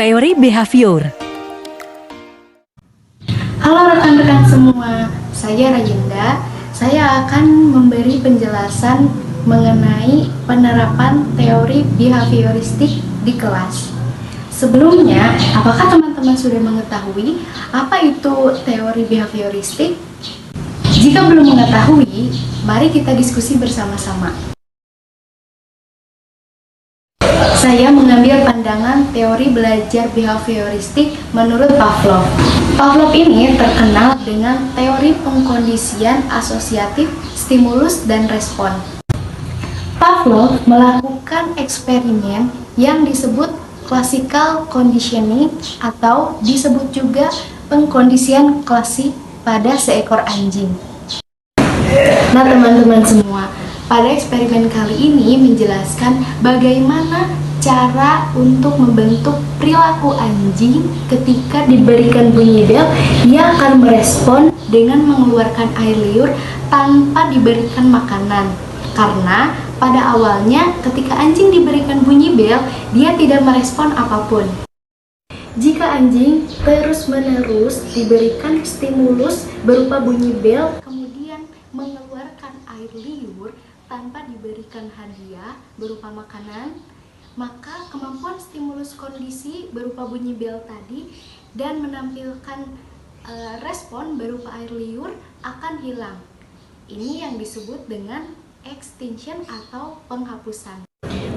teori behavior. Halo rekan-rekan semua, saya Rayenda. Saya akan memberi penjelasan mengenai penerapan teori behavioristik di kelas. Sebelumnya, apakah teman-teman sudah mengetahui apa itu teori behavioristik? Jika belum mengetahui, mari kita diskusi bersama-sama. Saya mengambil pandangan teori belajar behavioristik menurut Pavlov. Pavlov ini terkenal dengan teori pengkondisian asosiatif stimulus dan respon. Pavlov melakukan eksperimen yang disebut classical conditioning atau disebut juga pengkondisian klasik pada seekor anjing. Nah teman-teman semua, pada eksperimen kali ini menjelaskan bagaimana cara untuk membentuk perilaku anjing ketika diberikan bunyi bel. Ia akan merespon dengan mengeluarkan air liur tanpa diberikan makanan. Karena pada awalnya ketika anjing diberikan bunyi bel, dia tidak merespon apapun. Jika anjing terus-menerus diberikan stimulus berupa bunyi bel, kemudian mengeluarkan air liur tanpa diberikan hadiah berupa makanan, maka kemampuan stimulus kondisi berupa bunyi bel tadi dan menampilkan respon berupa air liur akan hilang. Ini yang disebut dengan extinction atau penghapusan.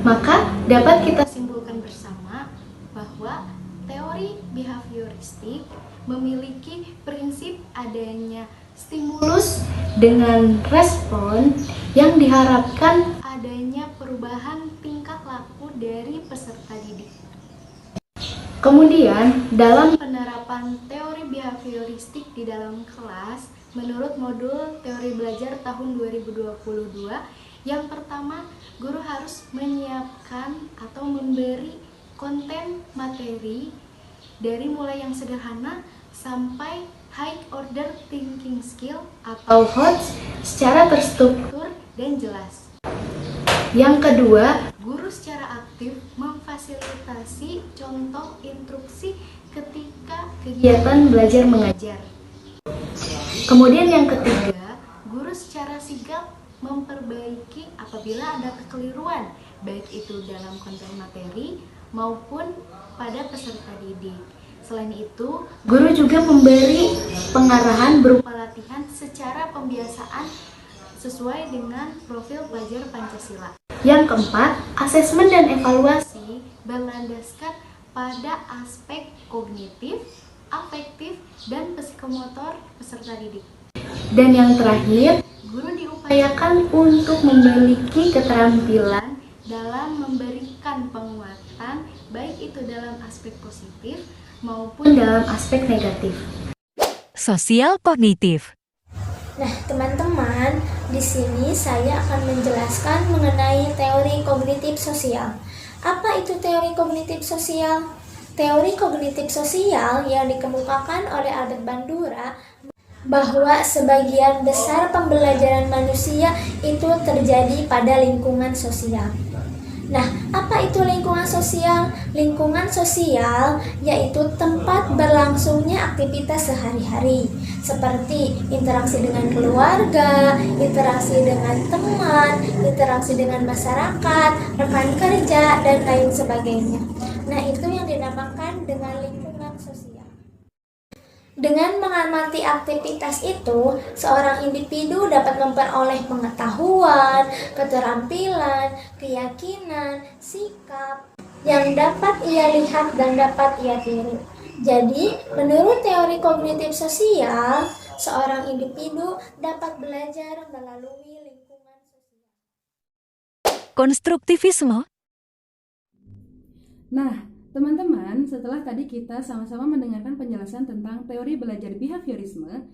Maka dapat kita simpulkan bersama bahwa teori behavioristik memiliki prinsip adanya stimulus dengan respon yang diharapkan adanya perubahan tingkah laku dari peserta didik. Kemudian, dalam penerapan teori behavioristik di dalam kelas, menurut modul teori belajar tahun 2022, yang pertama, guru harus menyiapkan atau memberi konten materi dari mulai yang sederhana sampai high order thinking skill atau HOTS secara terstruktur dan jelas. Yang kedua, guru secara aktif memfasilitasi contoh instruksi ketika kegiatan belajar mengajar. Kemudian yang ketiga, guru secara sigap memperbaiki apabila ada kekeliruan, baik itu dalam konten materi maupun pada peserta didik. Selain itu, guru juga memberi pengarahan berupa latihan secara pembiasaan sesuai dengan profil pelajar Pancasila. Yang keempat, asesmen dan evaluasi berlandaskan pada aspek kognitif, afektif, dan psikomotor peserta didik. Dan yang terakhir, guru diupayakan untuk memiliki keterampilan dalam memberikan penguatan, baik itu dalam aspek positif maupun dalam aspek negatif. Sosial kognitif. Nah, teman-teman, di sini saya akan menjelaskan mengenai teori kognitif sosial. Apa itu teori kognitif sosial? Teori kognitif sosial yang dikemukakan oleh Albert Bandura bahwa sebagian besar pembelajaran manusia itu terjadi pada lingkungan sosial. Nah, apa itu lingkungan sosial? Lingkungan sosial yaitu tempat berlangsungnya aktivitas sehari-hari, seperti interaksi dengan keluarga, interaksi dengan teman, interaksi dengan masyarakat, rekan kerja, dan lain sebagainya. Nah, itu yang dinamakan dengan lingkungan sosial. Dengan mengamati aktivitas itu, seorang individu dapat memperoleh pengetahuan, keterampilan, keyakinan, sikap yang dapat ia lihat dan dapat ia tiru. Jadi, menurut teori kognitif sosial, seorang individu dapat belajar melalui lingkungan sosial. Konstruktivisme. Nah, teman-teman, setelah tadi kita sama-sama mendengarkan penjelasan tentang teori belajar behaviorisme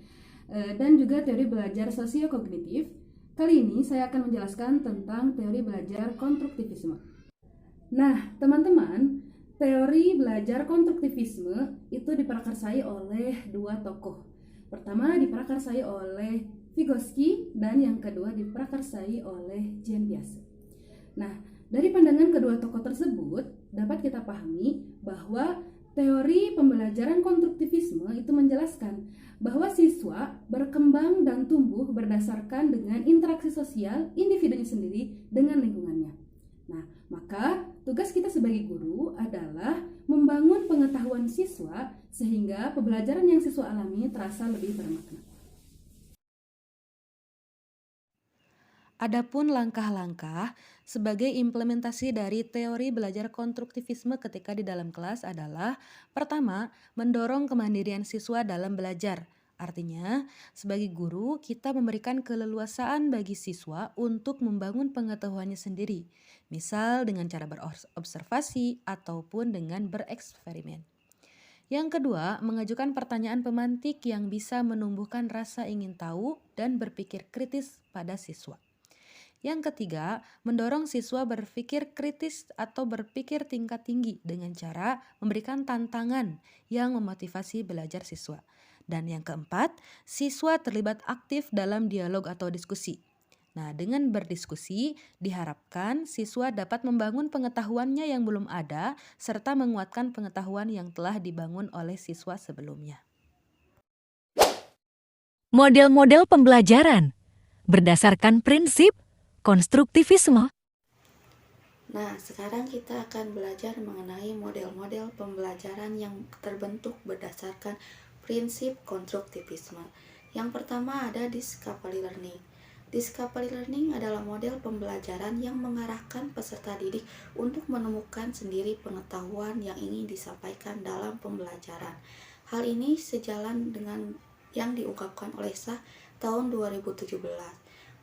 dan juga teori belajar sosiokognitif, kali ini saya akan menjelaskan tentang teori belajar konstruktivisme. Nah, teman-teman, teori belajar konstruktivisme itu diprakarsai oleh dua tokoh. Pertama diprakarsai oleh Vygotsky dan yang kedua diprakarsai oleh Jean Piaget. Nah, dari pandangan kedua tokoh tersebut dapat kita pahami bahwa Teori pembelajaran konstruktivisme itu menjelaskan bahwa siswa berkembang dan tumbuh berdasarkan dengan interaksi sosial individunya sendiri dengan lingkungannya. Nah, maka tugas kita sebagai guru adalah membangun pengetahuan siswa sehingga pembelajaran yang siswa alami terasa lebih bermakna. Adapun langkah-langkah sebagai implementasi dari teori belajar konstruktivisme ketika di dalam kelas adalah: pertama, mendorong kemandirian siswa dalam belajar. Artinya, sebagai guru, kita memberikan keleluasaan bagi siswa untuk membangun pengetahuannya sendiri, misal dengan cara berobservasi ataupun dengan bereksperimen. Yang kedua, mengajukan pertanyaan pemantik yang bisa menumbuhkan rasa ingin tahu dan berpikir kritis pada siswa. Yang ketiga, mendorong siswa berpikir kritis atau berpikir tingkat tinggi dengan cara memberikan tantangan yang memotivasi belajar siswa. Dan yang keempat, siswa terlibat aktif dalam dialog atau diskusi. Nah, dengan berdiskusi, diharapkan siswa dapat membangun pengetahuannya yang belum ada serta menguatkan pengetahuan yang telah dibangun oleh siswa sebelumnya. Model-model pembelajaran berdasarkan prinsip konstruktivisme. Nah, sekarang kita akan belajar mengenai model-model pembelajaran yang terbentuk berdasarkan prinsip konstruktivisme. Yang pertama ada discovery learning. Discovery learning adalah model pembelajaran yang mengarahkan peserta didik untuk menemukan sendiri pengetahuan yang ingin disampaikan dalam pembelajaran. Hal ini sejalan dengan yang diungkapkan oleh Shah tahun 2017,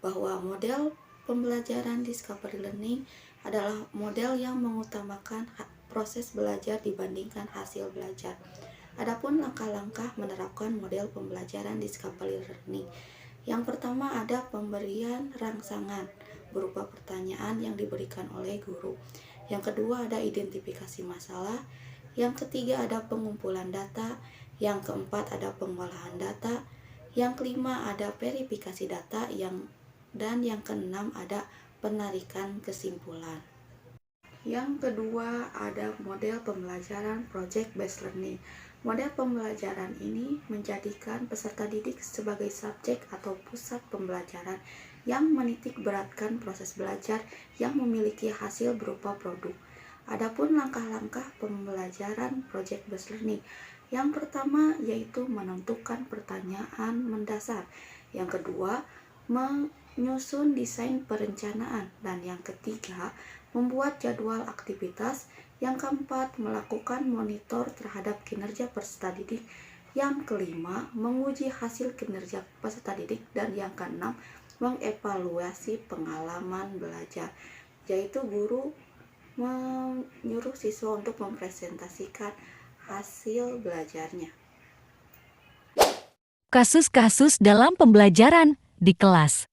bahwa model pembelajaran discovery learning adalah model yang mengutamakan proses belajar dibandingkan hasil belajar. Adapun langkah-langkah menerapkan model pembelajaran discovery learning. Yang pertama ada pemberian rangsangan berupa pertanyaan yang diberikan oleh guru. Yang kedua ada identifikasi masalah. Yang ketiga ada pengumpulan data. Yang keempat ada pengolahan data. Yang kelima ada verifikasi data. Dan yang keenam ada penarikan kesimpulan. Yang kedua ada model pembelajaran project based learning. Model pembelajaran ini menjadikan peserta didik sebagai subjek atau pusat pembelajaran yang menitik beratkan proses belajar yang memiliki hasil berupa produk. Adapun langkah-langkah pembelajaran project based learning, yang pertama yaitu menentukan pertanyaan mendasar. Yang kedua, menyusun desain perencanaan. Dan yang ketiga, membuat jadwal aktivitas. Yang keempat, melakukan monitor terhadap kinerja peserta didik. Yang kelima, menguji hasil kinerja peserta didik. Dan yang keenam, mengevaluasi pengalaman belajar, yaitu guru menyuruh siswa untuk mempresentasikan hasil belajarnya. Kasus-kasus dalam pembelajaran di kelas.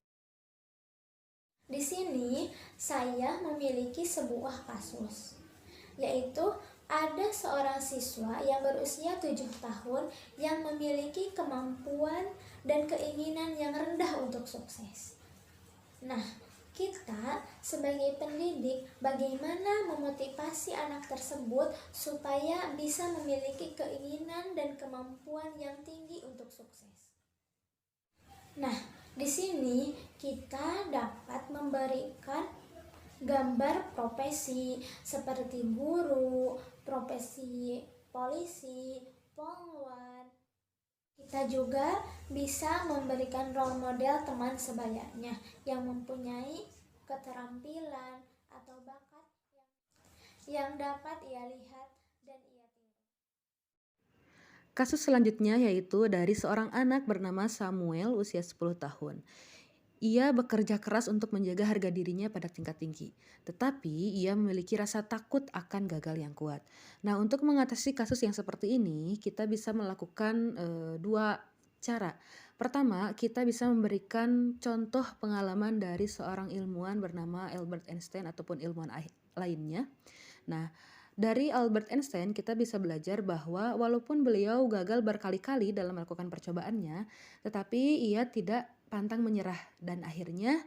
Di sini saya memiliki sebuah kasus, yaitu ada seorang siswa yang berusia 7 tahun yang memiliki kemampuan dan keinginan yang rendah untuk sukses. Nah, kita sebagai pendidik bagaimana memotivasi anak tersebut supaya bisa memiliki keinginan dan kemampuan yang tinggi untuk sukses. Nah, di sini kita dapat memberikan gambar profesi seperti guru, profesi polisi, polwan. Kita juga bisa memberikan role model teman sebayanya yang mempunyai keterampilan atau bakat yang dapat ia lihat dan ia tiru. Kasus selanjutnya yaitu dari seorang anak bernama Samuel usia 10 tahun. Ia bekerja keras untuk menjaga harga dirinya pada tingkat tinggi, tetapi ia memiliki rasa takut akan gagal yang kuat. Nah, untuk mengatasi kasus yang seperti ini, kita bisa melakukan dua cara. Pertama, kita bisa memberikan contoh pengalaman dari seorang ilmuwan bernama Albert Einstein ataupun ilmuwan lainnya. Nah, dari Albert Einstein kita bisa belajar bahwa walaupun beliau gagal berkali-kali dalam melakukan percobaannya, tetapi ia tidak pantang menyerah dan akhirnya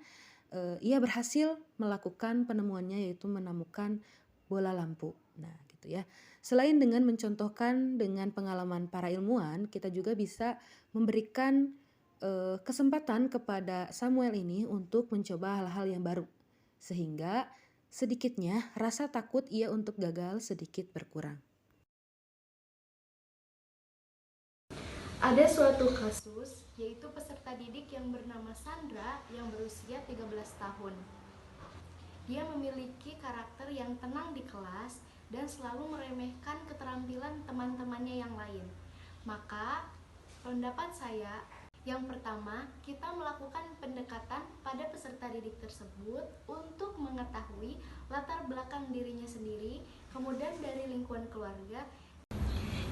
ia berhasil melakukan penemuannya yaitu menemukan bola lampu. Nah, gitu. gitu ya. Selain dengan mencontohkan dengan pengalaman para ilmuwan, kita juga bisa memberikan kesempatan kepada Samuel ini untuk mencoba hal-hal yang baru. Sehingga sedikitnya rasa takut ia untuk gagal sedikit berkurang. Ada suatu kasus, yaitu peserta didik yang bernama Sandra yang berusia 13 tahun. Dia memiliki karakter yang tenang di kelas dan selalu meremehkan keterampilan teman-temannya yang lain. Maka, pendapat saya, yang pertama, kita melakukan pendekatan pada peserta didik tersebut untuk mengetahui latar belakang dirinya sendiri, kemudian dari lingkungan keluarga.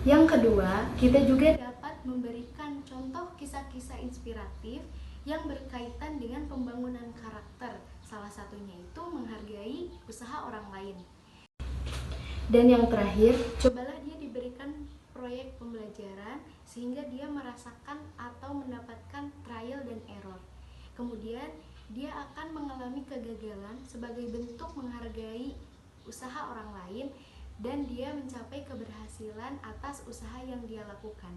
Yang kedua, kita juga dapat memberikan contoh kisah-kisah inspiratif yang berkaitan dengan pembangunan karakter. Salah satunya itu menghargai usaha orang lain. Dan yang terakhir, cobalah dia diberikan proyek pembelajaran sehingga dia merasakan atau mendapatkan trial dan error. Kemudian, dia akan mengalami kegagalan sebagai bentuk menghargai usaha orang lain dan dia mencapai keberhasilan atas usaha yang dia lakukan.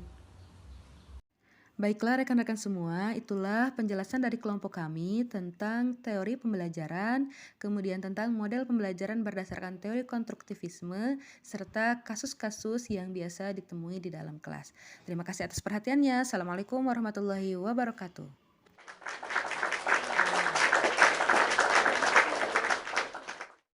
Baiklah rekan-rekan semua, itulah penjelasan dari kelompok kami tentang teori pembelajaran, kemudian tentang model pembelajaran berdasarkan teori konstruktivisme, serta kasus-kasus yang biasa ditemui di dalam kelas. Terima kasih atas perhatiannya. Assalamualaikum warahmatullahi wabarakatuh.